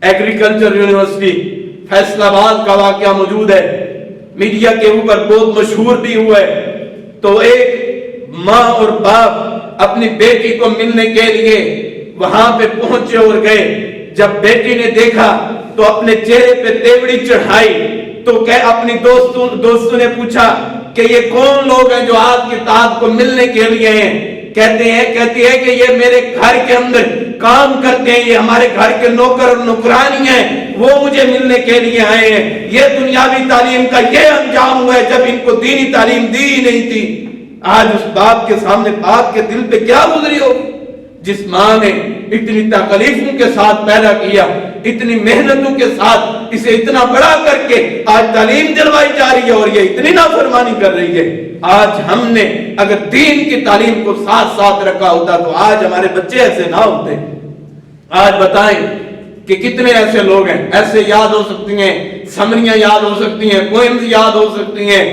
Agriculture university Faisal آباد کا واقعہ موجود ہے، میڈیا کے اوپر بہت مشہور بھی ہوا ہے۔ تو ایک ماں اور باپ اپنی بیٹی کو ملنے کے لیے وہاں پہ پہنچے اور گئے۔ جب بیٹی نے دیکھا تو اپنے چہرے پہ تیوڑی چڑھائی، تو اپنی دوستوں نے پوچھا کہ یہ کون لوگ ہیں جو آپ کے تاج کو ملنے کے لیے ہیں؟ کہتی ہے کہ یہ میرے گھر کے اندر کام کرتے ہیں، یہ ہمارے گھر کے نوکر اور نوکرانی ہیں، وہ مجھے ملنے کے لیے آئے ہیں۔ یہ دنیاوی تعلیم کا یہ انجام ہوا ہے جب ان کو دینی تعلیم دی ہی نہیں تھی۔ آج اس باپ کے سامنے باپ کے دل پہ کیا گزری ہوگی؟ جس ماں نے اتنی تکلیفوں کے ساتھ پیدا کیا، اتنی محنتوں کے ساتھ اسے اتنا بڑا کر کے آج تعلیم دلوائی جا رہی ہے اور یہ اتنی نافرمانی کر رہی ہے۔ آج ہم نے اگر دین کی تعلیم کو ساتھ ساتھ رکھا ہوتا تو آج ہمارے بچے ایسے نہ ہوتے۔ آج بتائیں کہ کتنے ایسے لوگ ہیں، ایسے یاد ہو سکتی ہیں، سمریاں یاد ہو سکتی ہیں، پوئمز یاد ہو سکتی ہیں،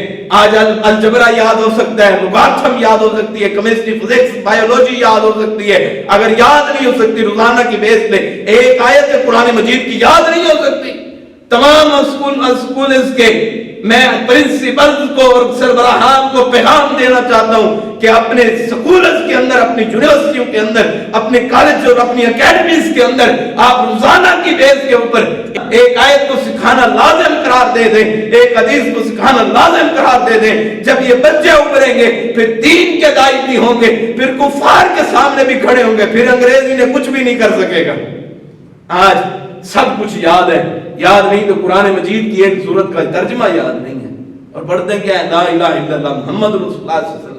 آج الجبرا یاد ہو سکتا ہے، لوگارتھم یاد ہو سکتی ہے، کیمسٹری، فزکس، بایولوجی یاد ہو سکتی ہے۔ اگر یاد نہیں ہو سکتی روزانہ کی بیس پہ ایک آیت قرآن مجید کی یاد نہیں ہو سکتی۔ تمام اسکولز کے میں پرنسپلز کو اور سربراہان کو پیغام دینا چاہتا ہوں کہ اپنے سکولز کے اندر، اپنی یونیورسٹیوں کے اندر، اپنے کالج اور اپنی اکیڈمیز کے اندر آپ روزانہ کی بیس کے اوپر ایک آیت کو سکھانا لازم قرار دے دیں، ایک حدیث کو سکھانا لازم قرار دے دیں۔ جب یہ بچے ابھریں گے پھر دین کے داعی بھی ہوں گے، پھر کفار کے سامنے بھی کھڑے ہوں گے، پھر انگریزی نے کچھ بھی نہیں کر سکے گا۔ آج سب کچھ یاد ہے، یاد نہیں تو قرآن مجید کی ایک سورت کا ترجمہ یاد نہیں ہے، اور پڑھتے ہیں کیا ہے؟ لا الہ الا اللہ محمد رسول اللہ صلی اللہ علیہ وسلم۔